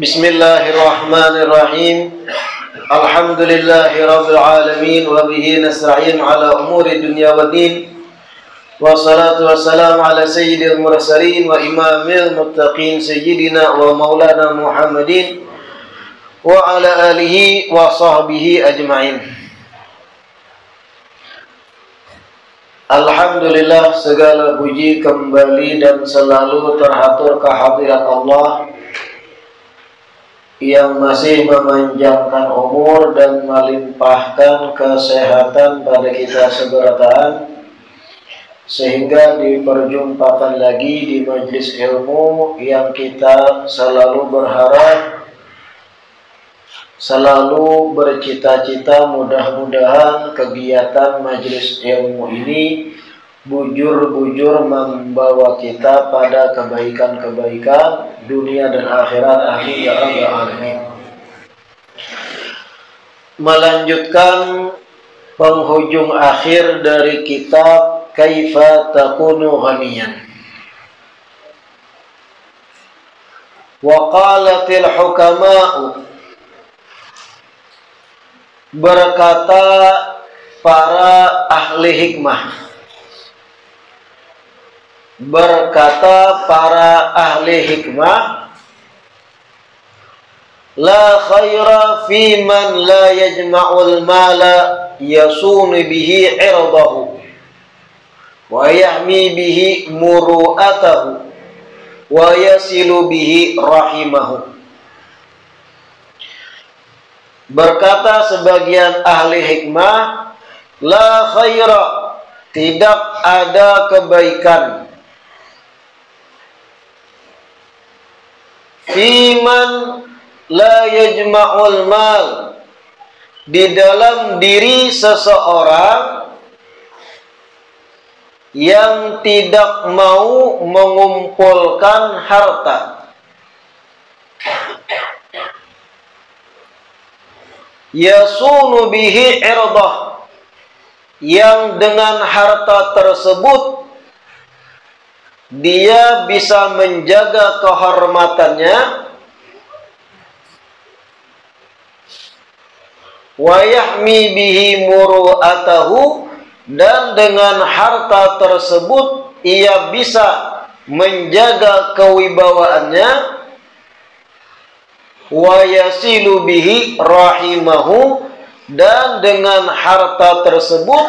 Bismillahirrahmanirrahim. Alhamdulillahirabbil alamin wa bihi nasta'in ala umuri dunya waddin. Wassalatu wassalamu ala sayyidil mursalin wa imamil muttaqin sayyidina wa maulana Muhammadin wa ala alihi wa sahbihi ajma'in. Alhamdulillah, segala puji kembali dan selalu terhatur kehadirat Allah yang masih memanjangkan umur dan melimpahkan kesehatan pada kita seberataan, sehingga diperjumpakan lagi di majelis ilmu yang kita selalu berharap, selalu bercita-cita mudah-mudahan kegiatan majelis ilmu ini bujur-bujur membawa kita pada kebaikan-kebaikan dunia dan akhirat. Amin ya rabbal alamin. Melanjutkan penghujung akhir dari kitab Kaifa Takunu Ghaniyan. Wa qalatil hukama'u, berkata para ahli hikmah, berkata para ahli hikmah, la khaira fi man la yajma'ul mala yasunu bihi irdahu wa yahmi bihi muru'atahu wa yasilu bihi rahimahu. Berkata sebagian ahli hikmah, la khaira, tidak ada kebaikan, fiman la yajma'ul mal, di dalam diri seseorang yang tidak mau mengumpulkan harta, yasunu bihi irdah, yang dengan harta tersebut dia bisa menjaga kehormatannya, wa yahmi bihi muru'atahu, dan dengan harta tersebut ia bisa menjaga kewibawaannya, wa yasilu bihi rahimahu, dan dengan harta tersebut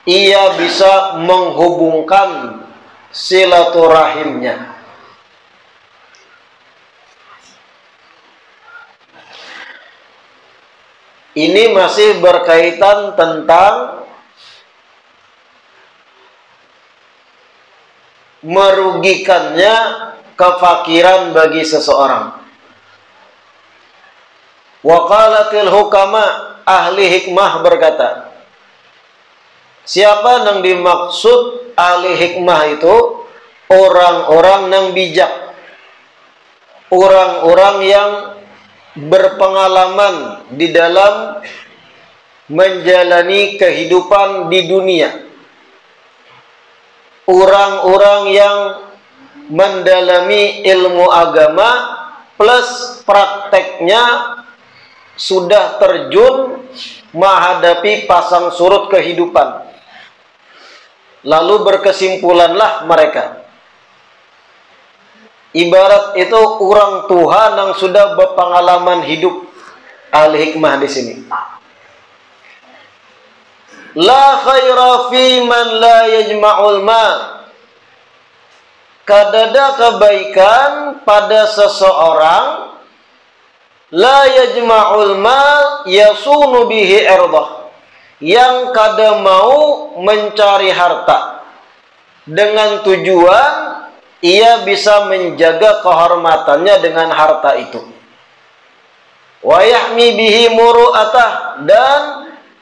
ia bisa menghubungkan silaturahimnya. Ini masih berkaitan tentang merugikannya kefakiran bagi seseorang. Wa qalatil hukama, ahli hikmah berkata. Siapa yang dimaksud ahli hikmah itu? Orang-orang yang bijak, orang-orang yang berpengalaman di dalam menjalani kehidupan di dunia, orang-orang yang mendalami ilmu agama plus prakteknya sudah terjun menghadapi pasang surut kehidupan. Lalu berkesimpulanlah mereka. Ibarat itu orang Tuhan yang sudah berpengalaman hidup, ahli hikmah di sini. La khaira fi man la yajma'ul mal. Kadada kebaikan pada seseorang la yajma'ul mal yasunu bihi irdah, yang kada mau mencari harta dengan tujuan ia bisa menjaga kehormatannya dengan harta itu. wa yahmi bihi muru'atah, dan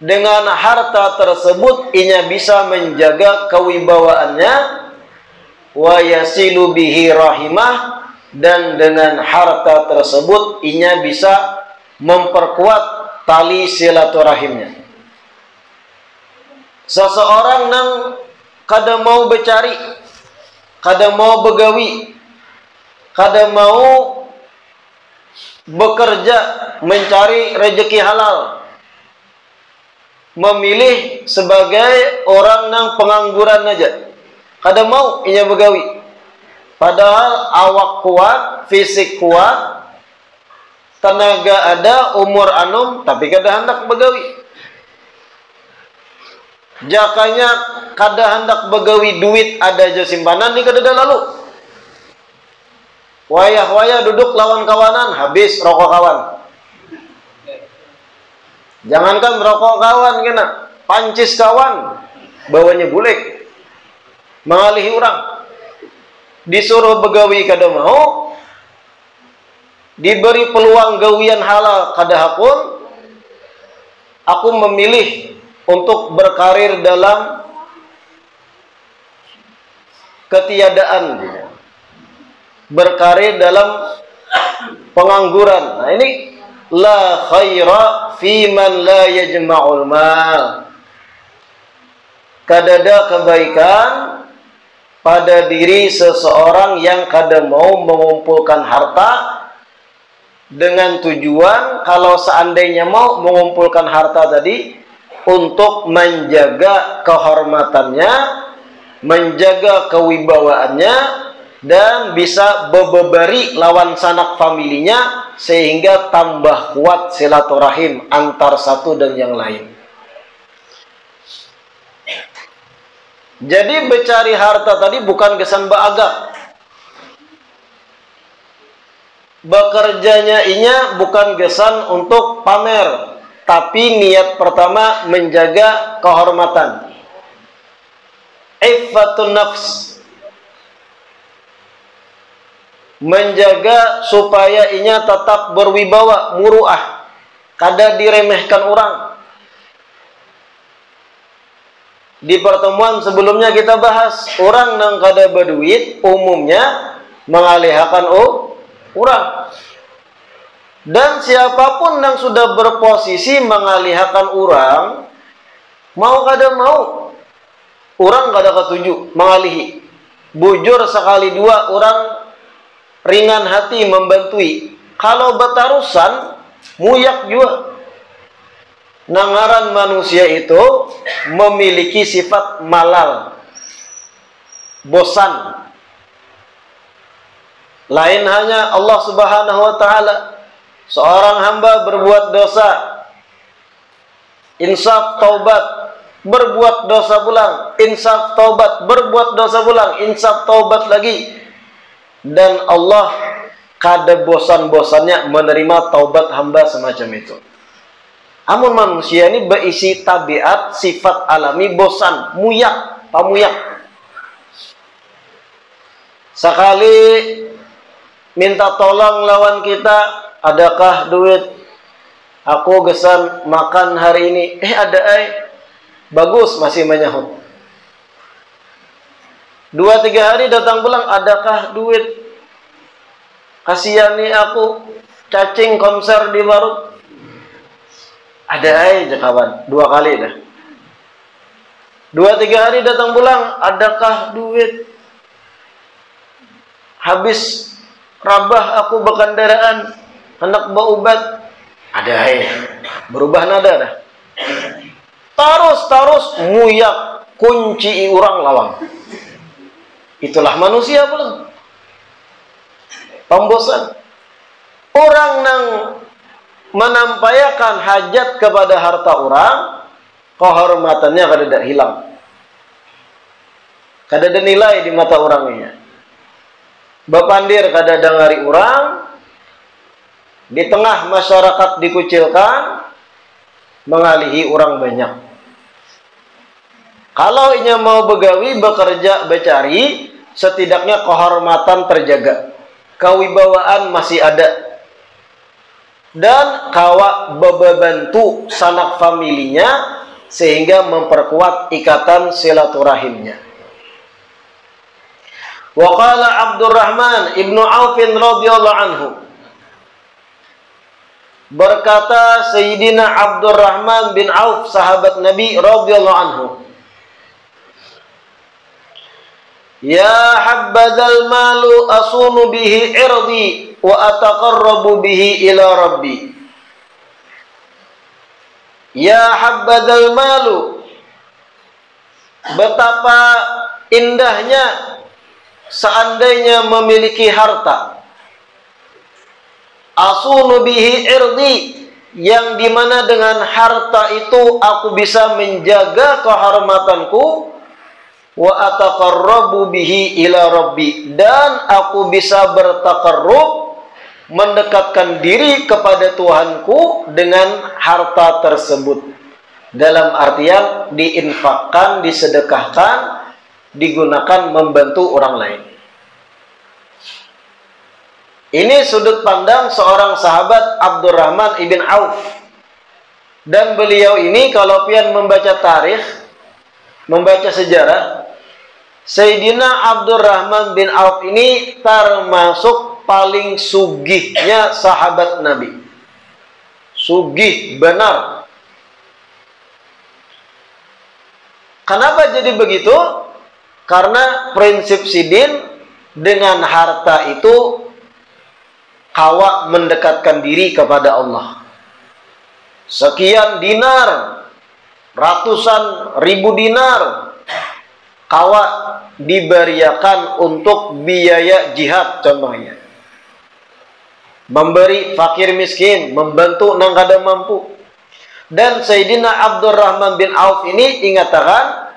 dengan harta tersebut inya bisa menjaga kewibawaannya, wa yasilu bihi rahimah, dan dengan harta tersebut inya bisa memperkuat tali silaturahimnya. Seseorang nang kada mau bercari, kada mau begawi, kada mau bekerja mencari rezeki halal, memilih sebagai orang nang pengangguran aja, kada mau inya begawi, padahal awak kuat, fisik kuat, tenaga ada, umur anum, tapi kada hendak begawi. Jakanya kada hendak begawi, duit ada aja simpanan ni kada ada lalu. Wayah-wayah duduk lawan kawanan, habis rokok kawan. Jangankan rokok kawan kena, pancis kawan, bawanya bulik, mengalihi orang. Disuruh begawi kada mau, diberi peluang gawian halal kada hakun. Aku memilih untuk berkarir dalam ketiadaan, berkarir dalam pengangguran. Nah ini la khaira fi man la yajma'ul mal. Kada ada kebaikan pada diri seseorang yang kada mau mengumpulkan harta dengan tujuan kalau seandainya mau mengumpulkan harta tadi untuk menjaga kehormatannya, menjaga kewibawaannya, dan bisa bebebari lawan sanak familinya sehingga tambah kuat silaturahim antar satu dan yang lain. Jadi bercari harta tadi bukan kesan beagak. Bekerjanya inya bukan kesan untuk pamer, tapi niat pertama menjaga kehormatan. Iffatun nafs, menjaga supaya inya tetap berwibawa, muruah, kada diremehkan orang. Di pertemuan sebelumnya kita bahas, orang nang kada berduit umumnya mengalihkan orang. Dan siapapun yang sudah berposisi mengalihkan orang, mau kada mau, orang kada ketuju mengalihi. Bujur sekali dua orang ringan hati membantui. Kalau batarusan, muyak juga. Nangaran manusia itu memiliki sifat malal, bosan. Lain hanya Allah Subhanahu wa ta'ala. Seorang hamba berbuat dosa, insaf taubat, berbuat dosa pulang, insaf taubat, berbuat dosa pulang, insaf taubat lagi. Dan Allah kada bosan-bosannya menerima taubat hamba semacam itu. Amun manusia ini berisi tabiat, sifat alami, bosan, muyak, pamuyak. Sekali minta tolong lawan kita, adakah duit? Aku gesan makan hari ini. Ada bagus, masih menyahut. 2-3 hari datang pulang, adakah duit? Kasihani aku, cacing konser di warung. Ada kawan, 2 kali dah. 2-3 hari datang pulang, adakah duit? Habis rabah aku berkendaraan, hendak berobat. Ada berubah nada dah. Terus muyak, kunci orang lawang. Itulah manusia pula. Pembosan. Orang nang menampaikan hajat kepada harta orang, kehormatannya kada ada hilang. Kada ada nilai di mata orangnya. Bapandir kada ada ngari orang, di tengah masyarakat dikucilkan, mengalihi orang banyak. Kalau inya mau begawi, bekerja, bercari, setidaknya kehormatan terjaga, kewibawaan masih ada. dan kawa bebantu sanak familinya sehingga memperkuat ikatan silaturahimnya. Wa qala Abdurrahman ibnu Auf radhiyallahu anhu, berkata Sayyidina Abdurrahman bin Auf, sahabat Nabi radhiyallahu anhu, ya habbadzal malu asunu bihi irdi wa ataqarrabu bihi ila rabbi. Ya habbadzal malu, betapa indahnya seandainya memiliki harta. Asunu bihi irdi, yang dimana dengan harta itu aku bisa menjaga kehormatanku. Wa ataqarrabu bihi ila rabbi, dan aku bisa bertaqarrub, mendekatkan diri kepada Tuhanku dengan harta tersebut. Dalam artian diinfakkan, disedekahkan, digunakan membantu orang lain. Ini sudut pandang seorang sahabat Abdurrahman ibn Auf. Dan beliau ini kalau pian membaca tarikh, membaca sejarah, Sayyidina Abdurrahman bin Auf ini termasuk paling sugihnya sahabat Nabi. Sugih benar. Kenapa jadi begitu? Karena prinsip sidin, dengan harta itu kawa mendekatkan diri kepada Allah. Sekian dinar, ratusan ribu dinar, kawa diberiakan untuk biaya jihad contohnya. Memberi fakir miskin, membantu nang kada mampu. Dan Sayyidina Abdurrahman bin Auf ini ingatakan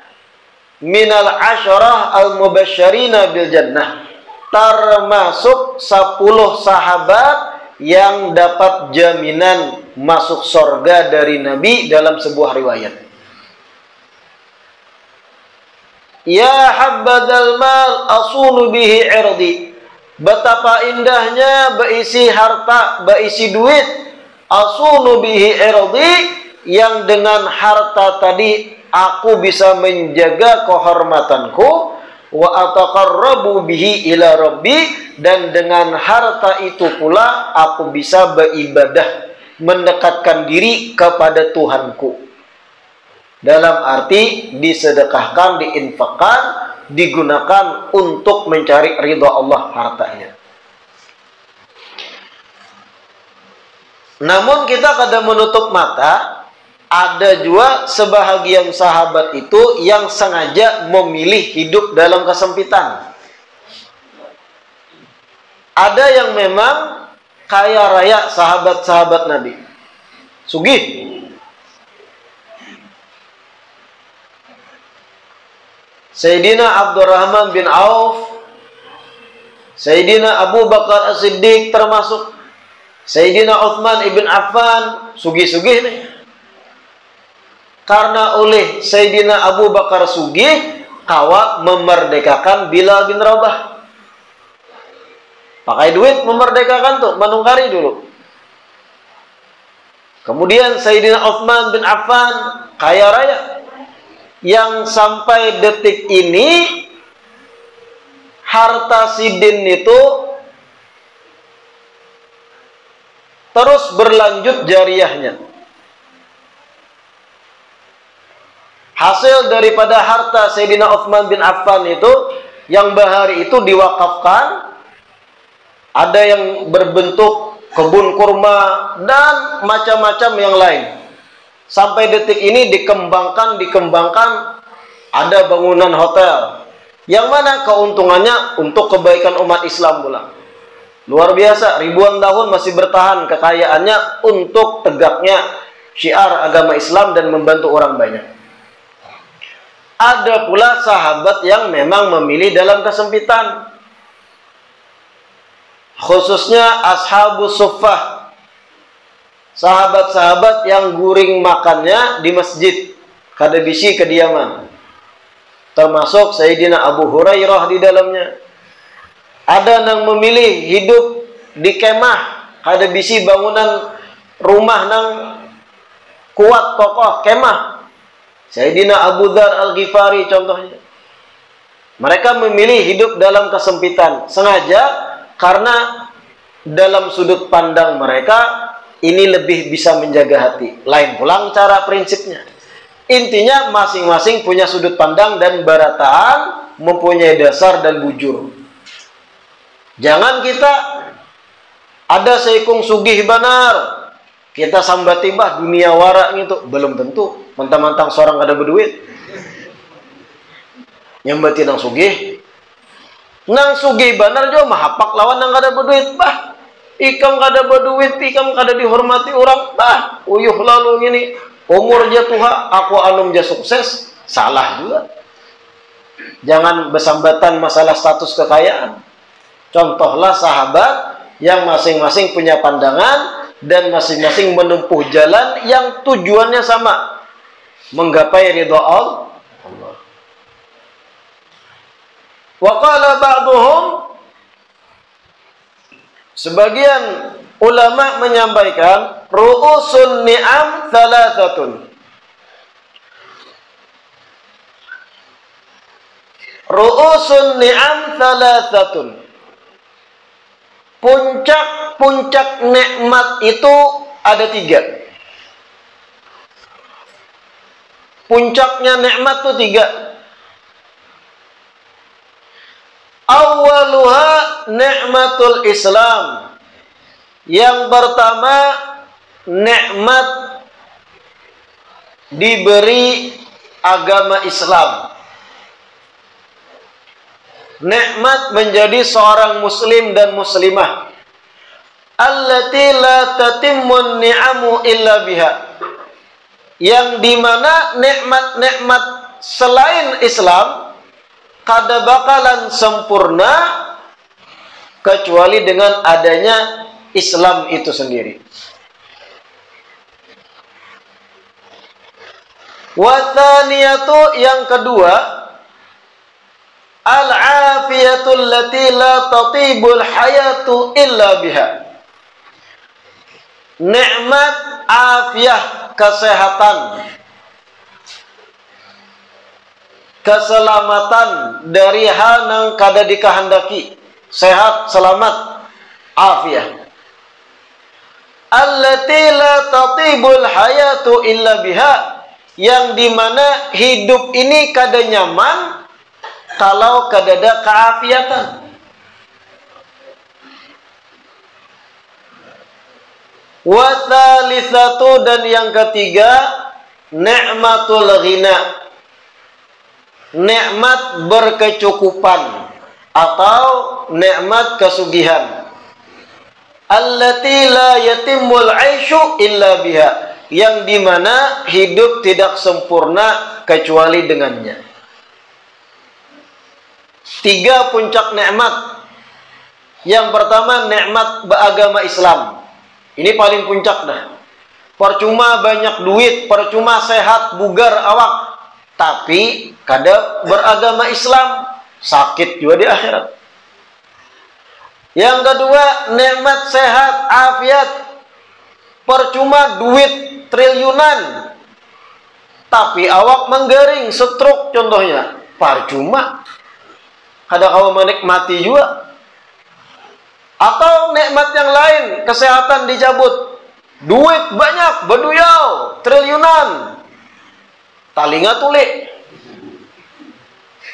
minal asyarah al-mubasysyirina bil jannah, termasuk 10 sahabat yang dapat jaminan masuk surga dari Nabi dalam sebuah riwayat. Ya habbadzal mal asunu bihi irdi, betapa indahnya berisi harta, berisi duit, asunu bihi irdi, yang dengan harta tadi aku bisa menjaga kehormatanku. Wa ataqarrabu bihi ila rabbi, dan dengan harta itu pula aku bisa beribadah, mendekatkan diri kepada Tuhanku. Dalam arti disedekahkan, diinfakkan, digunakan untuk mencari ridha Allah hartanya. Namun kita kadang menutup mata, ada juga sebahagian sahabat itu yang sengaja memilih hidup dalam kesempitan. Ada yang memang kaya raya sahabat-sahabat Nabi, sugih. Sayyidina Abdurrahman bin Auf, Sayyidina Abu Bakar As-Siddiq termasuk, Sayyidina Utsman ibn Affan, sugih-sugih nih. Karena oleh Sayyidina Abu Bakar sugih, kawa memerdekakan Bilal bin Rabah. Pakai duit memerdekakan tuh, menungkari dulu. Kemudian Sayyidina Utsman bin Affan, kaya raya, yang sampai detik ini harta sidin itu terus berlanjut jariahnya. Hasil daripada harta Sayyidina Utsman bin Affan itu, yang bahari itu diwakafkan, ada yang berbentuk kebun kurma dan macam-macam yang lain. Sampai detik ini dikembangkan, ada bangunan hotel. Yang mana keuntungannya untuk kebaikan umat Islam pula. Luar biasa, ribuan tahun masih bertahan kekayaannya untuk tegaknya syiar agama Islam dan membantu orang banyak. Ada pula sahabat yang memang memilih dalam kesempitan. Khususnya ashabus suffah, sahabat-sahabat yang guring makannya di masjid, kada bisi kediaman. Termasuk Sayyidina Abu Hurairah di dalamnya. Ada yang memilih hidup di kemah, kada bisi bangunan rumah nang kuat kokoh kemah. Sayyidina Abu Dzar Al-Ghifari contohnya. Mereka memilih hidup dalam kesempitan sengaja karena dalam sudut pandang mereka ini lebih bisa menjaga hati. Lain pulang cara prinsipnya. Intinya masing-masing punya sudut pandang dan barataan, mempunyai dasar dan bujur. Jangan kita ada seikung sugih banar, kita sambati bah dunia warak gitu. Belum tentu. Mentang-mentang seorang kada berduit. Nyambati nang sugih. Nang sugih banar juga mahapak lawan nang kada berduit bah. Ikam kada berduit, ikam kada dihormati orang bah. Uyuh lalu gini. Umur dia tuha, aku anum dia sukses. Salah juga. Jangan bersambatan masalah status kekayaan. Contohlah sahabat yang masing-masing punya pandangan dan masing-masing menempuh jalan yang tujuannya sama, menggapai ridha Allah. Wa qala ba'duhum, sebagian ulama menyampaikan ru'usun ni'am thalathatun. Ru'usun ni'am thalathatun. Puncak-puncak nikmat itu ada 3. Puncaknya nikmat itu 3. Awaluha nikmatul Islam. Yang pertama, nikmat diberi agama Islam. Nikmat menjadi seorang muslim dan muslimah. Allati la tatimmun ni'amu illa biha. Yang dimana nikmat-nikmat selain Islam kada bakalan sempurna kecuali dengan adanya Islam itu sendiri. Wa tsaniyatu, yang kedua, al-afiyatul lati la tatibul hayatu illa biha. Nikmat afiah, kesehatan, keselamatan dari hal yang kada dikehendaki. Sehat, selamat, afiah. Allati la tatibul hayatu illa biha, yang dimana hidup ini kada nyaman kalau kada ada keafiatan. Wa tsalitsatu, dan yang ketiga, nikmatul ghina. Nikmat berkecukupan atau nikmat kesugihan. Allati la yatimul aisyu illa biha, yang dimana hidup tidak sempurna kecuali dengannya. 3 puncak nikmat. Yang pertama, nikmat beragama Islam. Ini paling puncak dah. Percuma banyak duit, percuma sehat, bugar awak, tapi kada beragama Islam, sakit juga di akhirat. Yang kedua, nikmat sehat, afiat. Percuma duit triliunan, tapi awak menggering, stroke contohnya. Percuma. Kada kau menikmati juga. Atau nikmat yang lain, kesehatan dicabut. Duit banyak, berduyau, triliunan. Talinga tulik.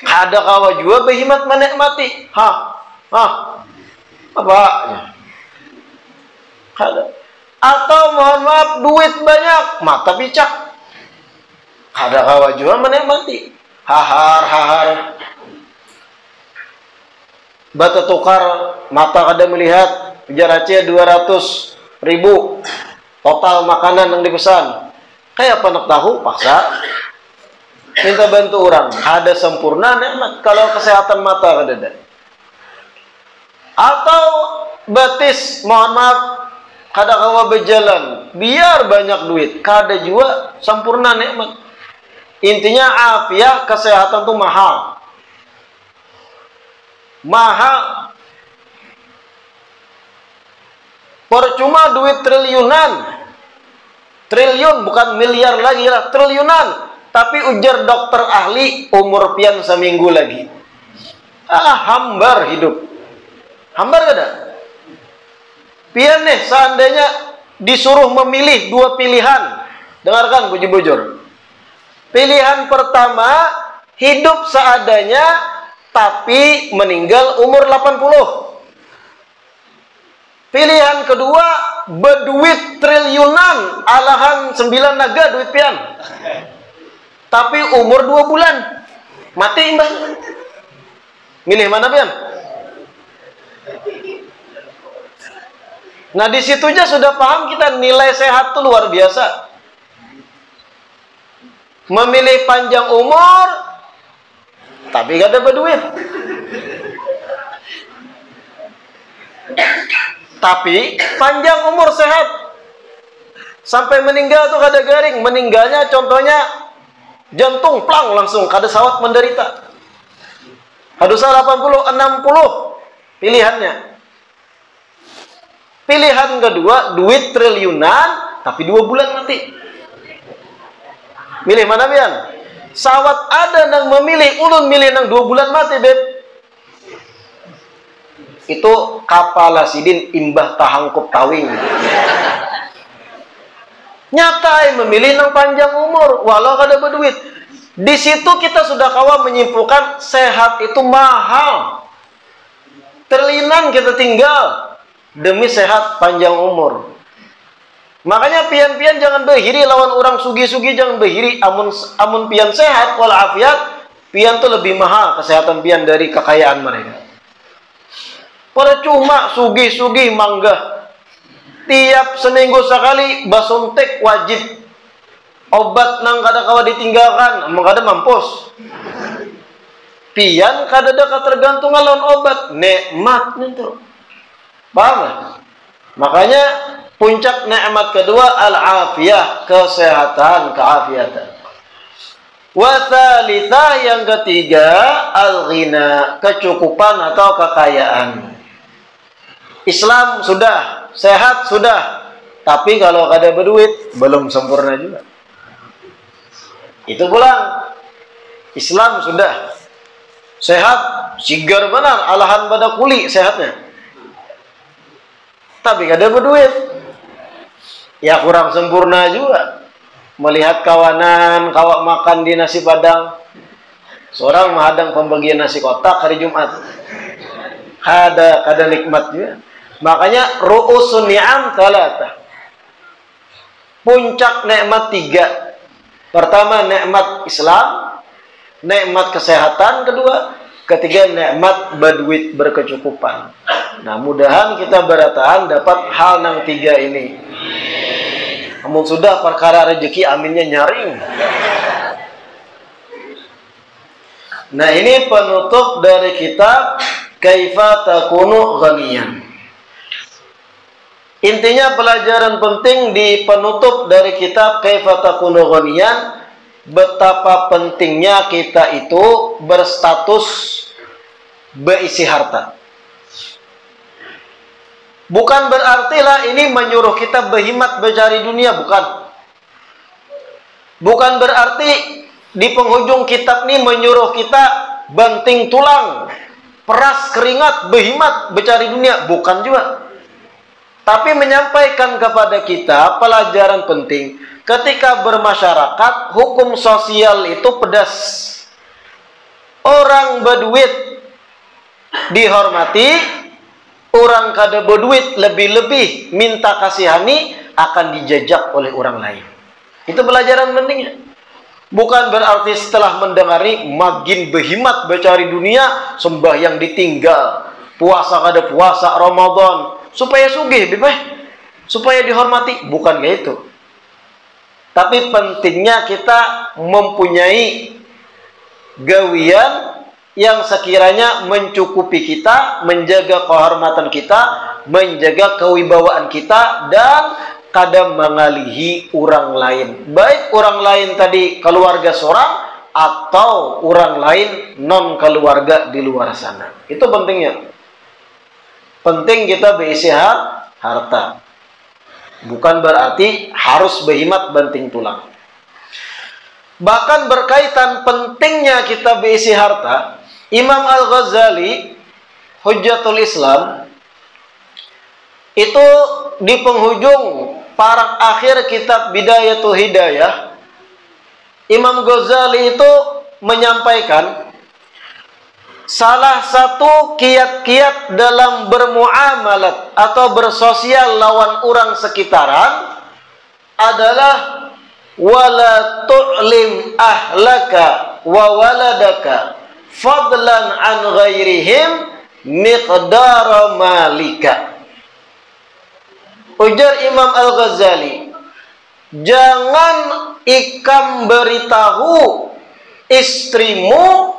Ada kawa juga behimat menikmati. Apa? Ada. Atau mohon maaf, duit banyak, mata picak. Ada kawa juga menikmati. Hahar. Bata tukar, mata kada melihat, jaracia 200.000. Total makanan yang dipesan. Kayak apa nak tahu, paksa. Minta bantu orang. Ada sempurna nikmat kalau kesehatan mata kada ada. Atau batis, mohon maaf, kada kawa berjalan, biar banyak duit, kada juga sempurna nikmat. Intinya afiah, kesehatan itu mahal. Percuma duit triliunan, Triliun, bukan miliar lagi lah, triliunan. Tapi ujar dokter ahli, umur pian seminggu lagi. Hambar hidup. Hambar gak ada? Pian nih, seandainya disuruh memilih dua pilihan. Dengarkan bujur-bujur. Pilihan pertama, hidup seadanya, tapi meninggal umur 80. Pilihan kedua, berduit triliunan, alahan 9 naga duit pian. Tapi umur 2 bulan. Mati mbak. Milih mana pian? Nah di situ aja sudah paham kita nilai sehat itu luar biasa. Memilih panjang umur, tapi gak ada berduit. Tapi panjang umur sehat. Sampai meninggal tuh kada garing. Meninggalnya contohnya jantung plang langsung, kada sawat menderita. Hadusa 80, 60 pilihannya. Pilihan kedua, duit triliunan tapi 2 bulan mati. Milih mana pian? Sawat ada nang memilih, ulun milih nang 2 bulan mati, beb. Itu kapala sidin imbah tahangkup tawing. Nyata memilih nang panjang umur walau kada berduit. Di situ kita sudah kawan menyimpulkan sehat itu mahal. Triliunan kita tinggal demi sehat panjang umur. Makanya pian-pian jangan berhiri lawan orang sugi-sugi, jangan berhiri. Amun pian sehat walafiat, pian tuh lebih mahal kesehatan pian dari kekayaan mereka. Percuma sugi-sugi mangga. Tiap seminggu sekali basuntik wajib. Obat nang kada kawa ditinggalkan, emang kada mampus. Pian kada ada ketergantungan lawan obat, nikmat itu. Paham? Makanya puncak nikmat kedua al-afiyah, kesehatan, keafiatan. Wa tsalitsah yang ketiga al-ghina, kecukupan atau kekayaan. Islam sudah, sehat sudah, tapi kalau kada berduit belum sempurna juga. Itu pulang. Islam sudah sehat, sigar benar, alahan pada kuli sehatnya. Tapi kada berduit, ya kurang sempurna juga. Melihat kawanan, kawak makan di nasi padang, seorang menghadang pembagian nasi kotak hari Jumat. Kada nikmat juga. Makanya ru'usun ni'am thalatha. Puncak nikmat 3. Pertama nikmat Islam, nikmat kesehatan kedua, ketiga nikmat berduit berkecukupan. Nah, mudahan kita bertahan dapat hal nang 3 ini. Namun sudah perkara rezeki aminnya nyaring. Nah, ini penutup dari kitab Kaifa Takunu Ghaniyan. Intinya pelajaran penting di penutup dari kitab Kaifa Takunu Ghaniyan, betapa pentingnya kita itu berstatus berisi harta. Bukan berartilah ini menyuruh kita berhimat mencari dunia, bukan. Bukan berarti di penghujung kitab ini menyuruh kita banting tulang, peras keringat, berhimat mencari dunia, bukan juga. Tapi menyampaikan kepada kita pelajaran penting. Ketika bermasyarakat, hukum sosial itu pedas. Orang berduit dihormati, orang kada berduit lebih-lebih minta kasihani akan dijajak oleh orang lain. Itu pelajaran pentingnya. Bukan berarti setelah mendengari makin berhimat mencari dunia, sembahyang ditinggal, puasa kada puasa, Ramadan supaya sugih, supaya dihormati, bukan kayak itu. Tapi pentingnya kita mempunyai gawian yang sekiranya mencukupi kita, menjaga kehormatan kita, menjaga kewibawaan kita, dan kadang mengalihi orang lain. Baik orang lain tadi keluarga seorang, atau orang lain non keluarga di luar sana. Itu pentingnya. Penting kita berisi harta. Bukan berarti harus berhemat banting tulang. Bahkan berkaitan pentingnya kita berisi harta, Imam Al-Ghazali, Hujjatul Islam, itu di penghujung paraf akhir kitab Bidayatul Hidayah, Imam Ghazali itu menyampaikan salah satu kiat-kiat dalam bermuamalat atau bersosial lawan orang sekitaran adalah wala tu'lim ahlaka wa waladaka fadlan an ghairihim miqdara malika. Ujar Imam Al-Ghazali, jangan ikam beritahu istrimu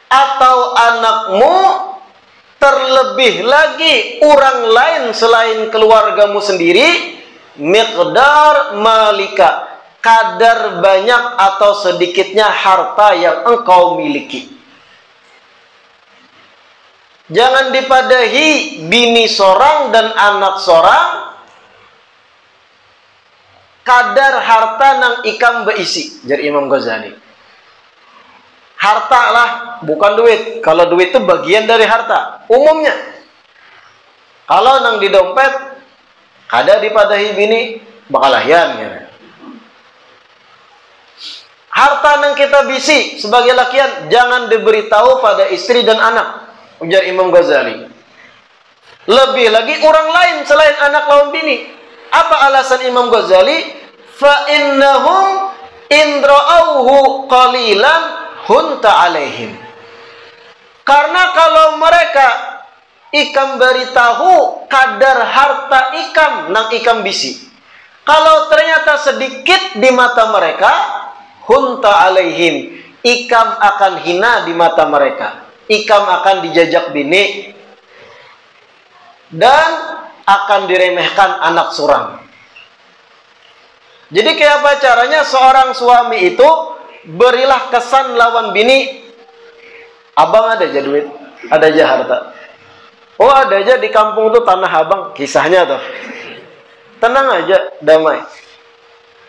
atau anakmu, terlebih lagi orang lain selain keluargamu sendiri, miqdar malika, kadar banyak atau sedikitnya harta yang engkau miliki. Jangan dipadahi bini seorang dan anak seorang kadar harta nang ikam beisi. Jadi Imam Ghazali, harta lah, bukan duit. Kalau duit itu bagian dari harta umumnya. Kalau nang di dompet kada dipadahi bini bakal lahian gitu. Harta nang kita bisi sebagai lakian jangan diberitahu pada istri dan anak, ujar Imam Ghazali. Lebih lagi orang lain selain anak lawan bini. Apa alasan Imam Ghazali? Fa innahum in ra'awhu qalilan hunta alaihim. Karena kalau mereka ikam beritahu kadar harta ikam nang ikam bisi, kalau ternyata sedikit di mata mereka, hunta alaihim, ikam akan hina di mata mereka, ikam akan dijajak bini dan akan diremehkan anak surang. Jadi kayak apa caranya seorang suami itu berilah kesan lawan bini, abang ada aja duit, ada aja harta. Oh ada aja di kampung tuh tanah abang, kisahnya tuh. Tenang aja, damai.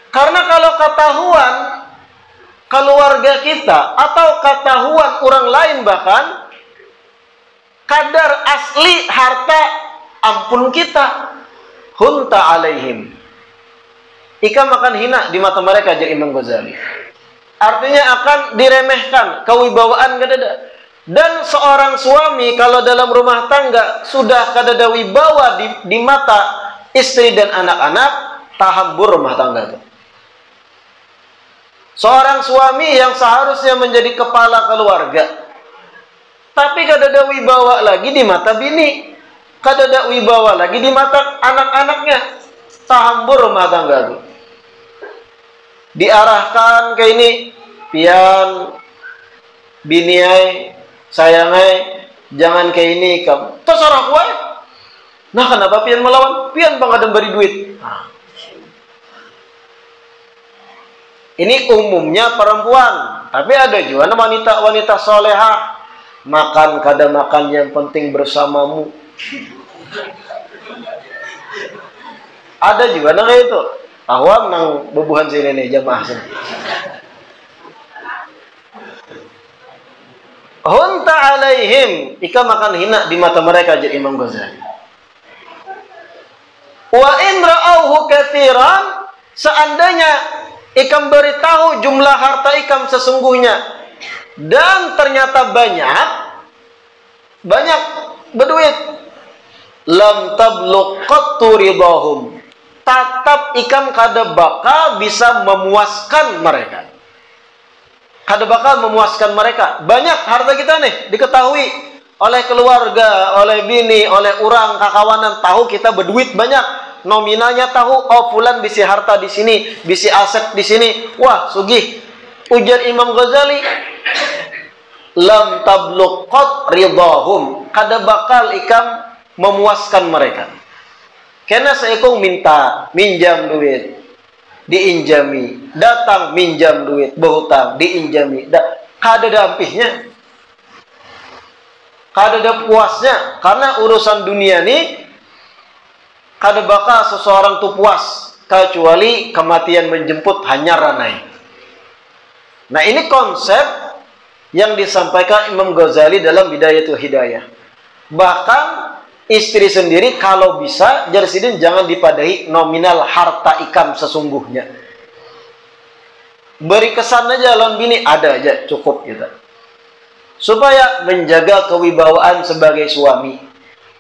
Karena kalau ketahuan keluarga kita atau ketahuan orang lain bahkan kadar asli harta ampun kita, hunta alaihim, ikam akan hina di mata mereka, jadi Imam Ghazali. Artinya akan diremehkan, kewibawaan kadada. Dan seorang suami kalau dalam rumah tangga sudah kadada wibawa di mata istri dan anak-anak, tahambur rumah tangga itu. Seorang suami yang seharusnya menjadi kepala keluarga, tapi kadada wibawa lagi di mata bini, kadada wibawa lagi di mata anak-anaknya, tahambur rumah tangga itu. Diarahkan ke ini, pian bini ai, sayang ai, jangan ke ini kamu. Terserah gue. Nah kenapa pian melawan? Pian bang ada beri duit. Ini umumnya perempuan, tapi ada juga wanita-wanita solehah. Makan kada makan, yang penting bersamamu. Ada juga nang itu. Awam nang bebuhan sini nih jamaah sini. Hunta alaihim, ikam akan hina di mata mereka, jadi Imam Ghazali. Wa in ra'auhu katsiran, seandainya ikam beritahu jumlah harta ikam sesungguhnya dan ternyata banyak berduit, lam tablugh qattu ridahum, tatap ikam kada bakal bisa memuaskan mereka. Kada bakal memuaskan mereka. Banyak harta kita nih diketahui oleh keluarga, oleh bini, oleh orang kakawanan, tahu kita berduit banyak, nominalnya tahu, oh fulan bisi harta di sini, bisi aset di sini, wah sugih. Ujar Imam Ghazali, lam tablugh qat ridahum, kada bakal ikam memuaskan mereka. Karena seekong minjam duit, diinjami, datang minjam duit, berhutang, diinjami, kada dampihnya, kada ada puasnya, karena urusan dunia ini kada bakal seseorang tu puas kecuali kematian menjemput hanya ranai. Nah, ini konsep yang disampaikan Imam Ghazali dalam Bidayatul Hidayah. Bahkan istri sendiri kalau bisa jarsidin jangan dipadai nominal harta ikam sesungguhnya. Beri kesan aja lawan bini ada aja cukup gitu. Supaya menjaga kewibawaan sebagai suami.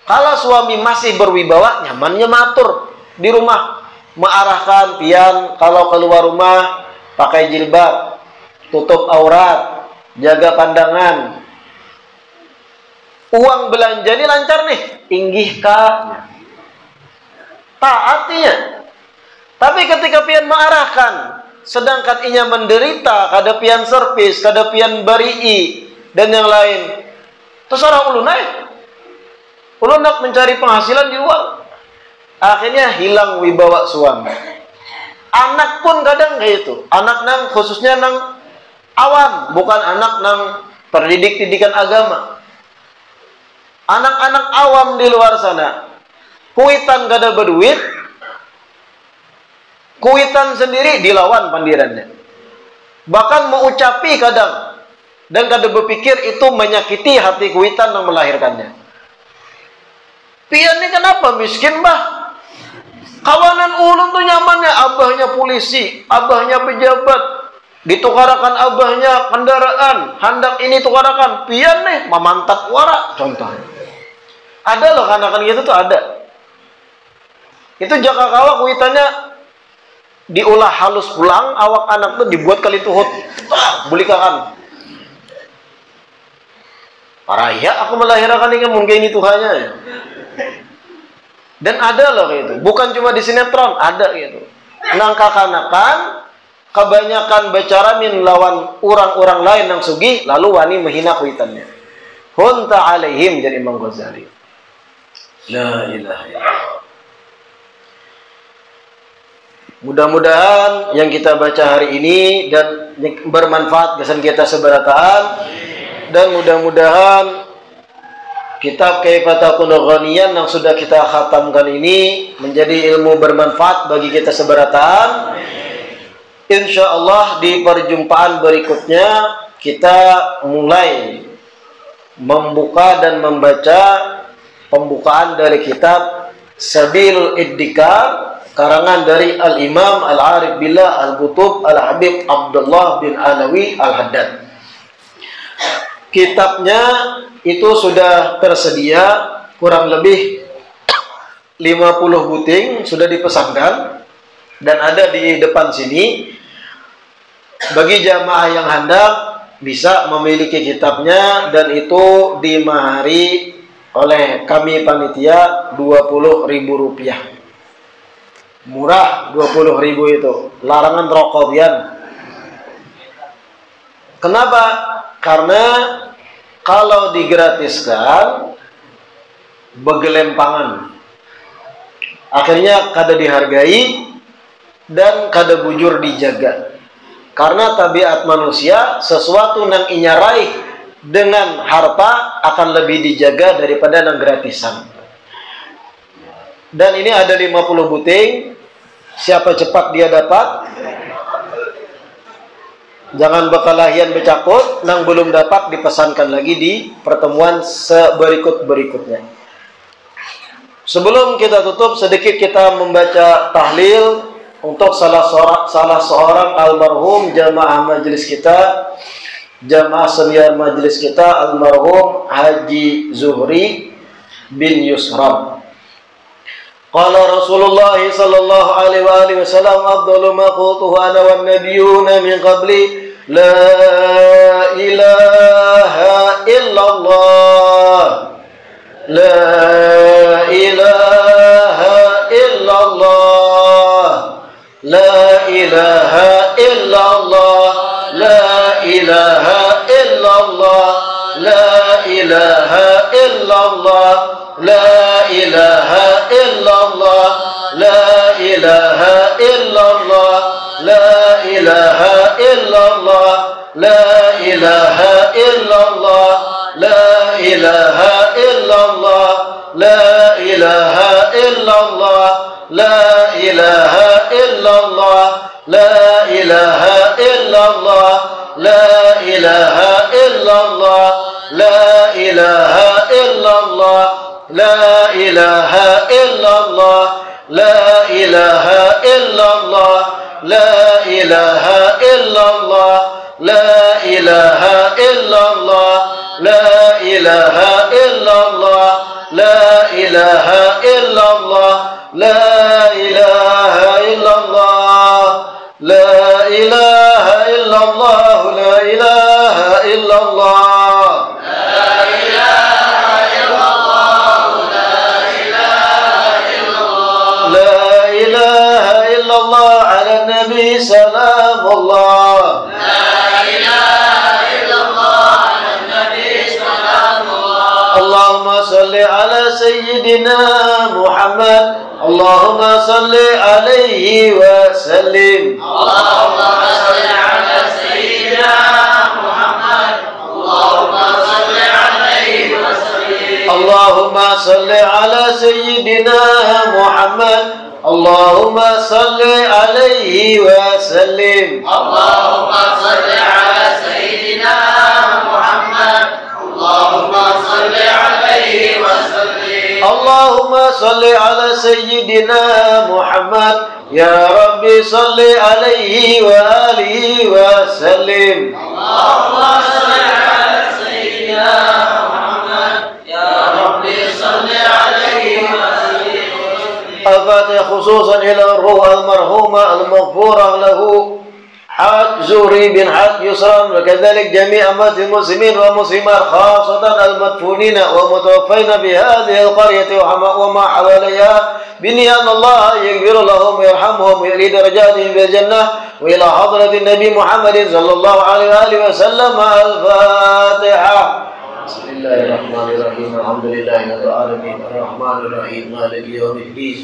Kalau suami masih berwibawa, nyamannya matur di rumah, mengarahkan pian kalau keluar rumah pakai jilbab, tutup aurat, jaga pandangan. Uang belanja ini lancar nih, inggih kah? Taatinya. Tapi ketika pian mengarahkan, sedangkan inya menderita, kada pian servis, kada pian barii dan yang lain, terserah ulun ulun nak mencari penghasilan di luar. Akhirnya hilang wibawa suami. Anak pun kadang kayak itu. Anak nang khususnya nang awam, bukan anak nang terdidik didikan agama. Anak-anak awam di luar sana, kuitan kada berduit, kuitan sendiri dilawan pandirannya. Bahkan mengucapi kadang, dan kada berpikir itu menyakiti hati kuitan yang melahirkannya. Pian ini kenapa miskin, bah? Kawanan ulun tuh nyamannya, abahnya polisi, abahnya pejabat, ditukarakan abahnya kendaraan, hendak ini tukarakan. Pian nih memantat wara contohnya. Ada loh anak-anak gitu tuh ada. Itu jaka kawa kuitannya diolah halus pulang, awak anak tuh dibuat kali tuhut, bulikakan. Parah ya, aku melahirkan ini mungkin ini Tuhannya ya. Dan ada loh kayak itu, bukan cuma di sinetron, ada gitu. Nangkakanakan kebanyakan bicara min lawan orang-orang lain yang sugih, lalu wani menghina kuitannya. Hunta alaihim, jadi Imam Ghazali. La ilaha illallah. Mudah-mudahan yang kita baca hari ini dan bermanfaat kesan kita seberataan, dan mudah-mudahan kitab Kaifa Takunu Ghaniyan yang sudah kita khatamkan ini menjadi ilmu bermanfaat bagi kita seberataan. Insya Allah di perjumpaan berikutnya kita mulai membuka dan membaca pembukaan dari kitab Sabilul Iddikar karangan dari Al-Imam Al-Arif Billah Al-Qutub Al-Habib Abdullah bin Alawi Al-Haddad. Kitabnya itu sudah tersedia kurang lebih 50 buting sudah dipesankan dan ada di depan sini. Bagi jamaah yang hendak bisa memiliki kitabnya, dan itu dimahari oleh kami panitia Rp20.000. Murah, 20.000 itu. Larangan rokok pian. Kenapa? Karena kalau digratiskan begelempangan. Akhirnya kada dihargai dan kada bujur dijaga. Karena tabiat manusia, sesuatu yang inya raih dengan harta akan lebih dijaga daripada yang gratisan. Dan ini ada 50 buting. Siapa cepat dia dapat. Jangan bekalahian becakut. Nang belum dapat dipesankan lagi di pertemuan berikutnya. Sebelum kita tutup, sedikit kita membaca tahlil untuk salah seorang almarhum jamaah majelis kita, jamaah senior majelis kita, almarhum Haji Zuhri bin Yusram. Qala Rasulullah sallallahu alaihi wasallam, afdalu ma qultuhu ana wan nabiyyuna min qabli, la ilaha illallah, la ilaha illallah, la ilaha illallah, la ilaha illallah, la ilaha illallah, la ilaha illallah, la ilaha illallah, la ilaha illallah, la ilaha illallah, la ilaha illallah, la ilaha illallah, ilaha illallah, la ilaha illallah, la ilaha illallah, la ilaha illallah, la ilaha illallah, la ilaha illallah, la ilaha illallah, la ilaha illallah, la ilaha illallah, la ilaha illallah, la ilaha illallah, la ilaha illallah, la ilaha illallah, la ilaha illallah, la ilaha illallah, ala nabi salamullah. اللهم صل على سيدنا محمد، اللهم صل عليه وسلم. اللهم صل على سيدنا محمد، اللهم صل عليه وسلم. اللهم صل على سيدنا محمد، اللهم صل عليه وسلم. اللهم صل على سيدنا محمد، اللهم صل عليه وسلم. اللهم صل على سيدنا محمد، يا ربي صل عليه وآله وسلم. اللهم صل على سيدنا محمد، يا ربي صل عليه وسلم. الفاتحة خصوصا إلى الروح المرحومة المغفورة له حاج زهري بن حاج يسرا، وكذلك جميع أموات المسلمين والمسلمات خاصة المدفونين ومتوفين في هذه القرية وما حواليها، بنية أن الله يغفر لهم ويرحمهم ويعلي درجاتهم في الجنة، وإلى حضرة النبي محمد صلى الله عليه وآله وسلم. الفاتحة. بسم الله الرحمن الرحيم، الحمد لله رب العالمين، الرحمن الرحيم، مالك يوم الدين،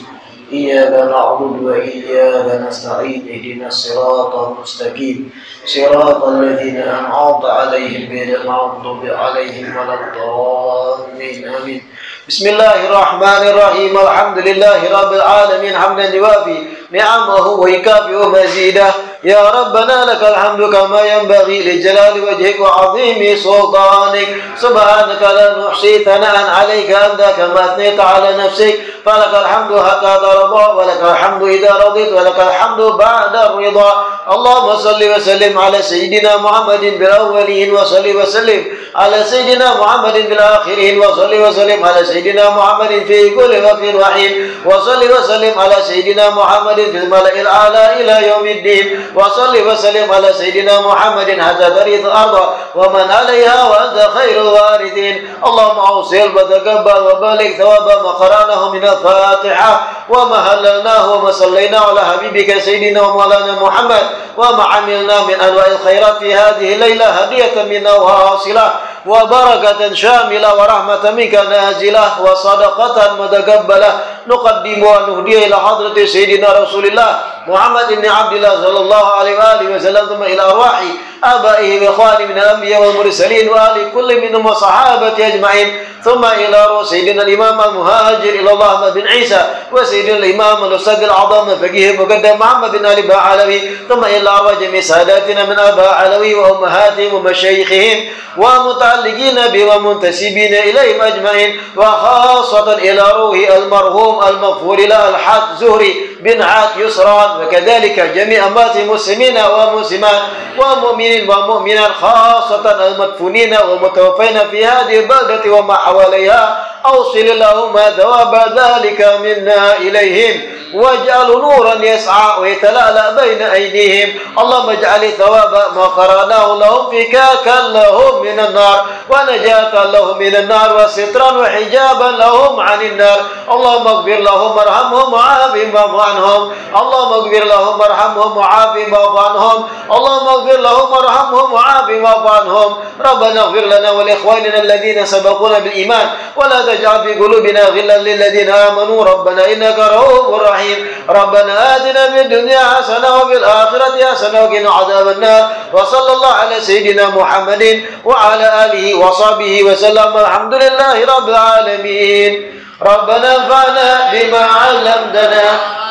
إياك نعبد وإياك نستعين، اهدنا الصراط المستقيم، صراط الذين أنعمت عليهم غير المغضوب عليهم ولا الضالين، آمين. بسم الله الرحمن الرحيم، الحمد لله رب العالمين، حمدا يوافي نعمه ويكافئ مزيده. يا ربنا لك الحمد كما ينبغي لجلال وجهك وعظيم سلطانك، سبحانك لا نحصي ثناء عليك أنت كما أثنيت على نفسك، فلك الحمد حتى ترضى، ولك الحمد إذا رضيت، ولك الحمد بعد الرضا. اللهم صل وسلم على سيدنا محمد بالأولين، وصل وسلم على سيدنا محمد بالآخرين، وصل وسلم على سيدنا محمد في كل وقت وحين، وصل وسلم على سيدنا محمد في الملأ الأعلى إلى يوم الدين، وصل وسلم على سيدنا محمد حتى ترث الأرض ومن عليها وأنت خير الوارثين. اللهم أوصل وتقبل وبلغ ثواب ما قرأناه من الفاتحة وما هللناه وما صليناه على حبيبك سيدنا ومولانا محمد، وما عملنا من أنواع الخيرات في هذه الليلة هدية منا واصلة، وبركة شاملة، ورحمة منك نازلة، وصدقة متقبلة نقدم ونهدي إلى حضرة سيدنا رسول الله محمد بن عبد الله صلى الله عليه وآله وسلم، ثم إلى أرواح آبائه وإخوانه من الأنبياء والمرسلين وآل كل منهم وصحابة أجمعين، ثم إلى روح سيدنا الإمام المهاجر إلى الله أحمد بن عيسى، وسيدنا الإمام الأستاذ الأعظم الفقيه المقدم محمد بن علي علوي، ثم إلى أرواح جميع ساداتنا من آباء علوي وأمهاتهم ومشايخهم ومتعلقين بهم ومنتسبين إليهم أجمعين، وخاصة إلى روح المرحوم المغفور له الحاج زهري بن حاج يسران، وكذلك جميع أموات المسلمين والمسلمات ومؤمنين ومؤمنات، خاصة المدفونين والمتوفين في هذه البلدة وما حواليها. أوصل اللهم ثواب ذلك منا إليهم، واجعل نورا يسعى ويتلألأ بين أيديهم. اللهم اجعل ثواب ما قرأناه لهم فكاكا لهم من النار، ونجاة لهم من النار، وسترا وحجابا لهم عن النار. اللهم اغفر لهم وارحمهم وعافهم واعف عنهم، اللهم اغفر لهم وارحمهم وعافهم واعف عنهم، اللهم اغفر لهم وارحمهم وعافهم واعف عنهم. ربنا اغفر لنا ولإخواننا الذين سبقونا بالإيمان، ولا تجعل في قلوبنا غلا للذين آمنوا، ربنا إنك رؤوف رحيم. ربنا آتنا في الدنيا حسنة وفي الآخرة حسنة وقنا عذاب النار. وصلى الله على سيدنا محمد وعلى آله وصحبه وسلم. الحمد لله رب العالمين. ربنا انفعنا بما علمتنا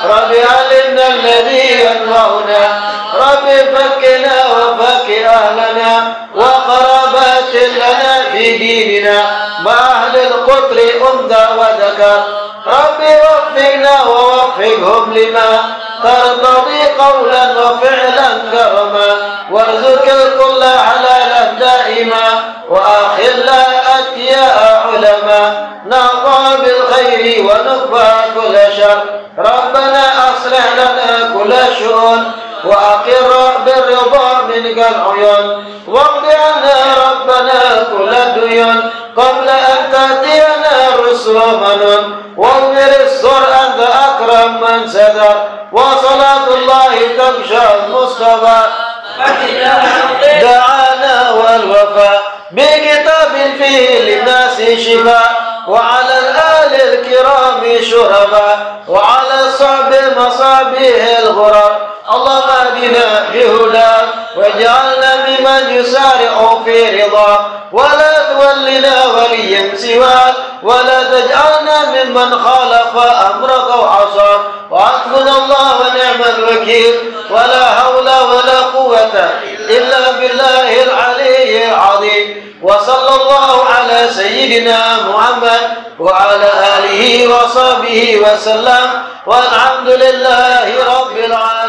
رب علمنا الذي ينفعنا رب فكنا وفك أهلنا وقرابات لنا في ديننا مع أهل القطر أنثى وذكر رب وفقنا ووفقهم لما ترتضي قولا وفعلا كرما وارزق الكل حلالا دائما وأخلا أتياء علما نرضى بالخير ونكفى كل شر ربنا أصلح لنا كل شؤون وأقر بالرضا منك العيون واقض عنا ربنا كل الديون قبل أن تأتينا الرسل منون واغفر السر أنت أكرم من ستر وصلاة الله تغشى المصطفى دعانا والوفاء بكتاب فيه للناس شفاء وعلى الآل الكرام شربا وعلى الصعب مصابيه الغرر اللهم اهدنا بهداك واجعلنا ممن يسارع في رضاك ولا تولنا وليا سواك ولا تجعلنا ممن خالف أمرك وعصاك وحسبنا الله ونعم الوكيل ولا حول ولا قوة إلا بالله العلي العظيم وصلى الله على سيدنا محمد وعلى آله وصحبه وسلم والحمد لله رب العالمين.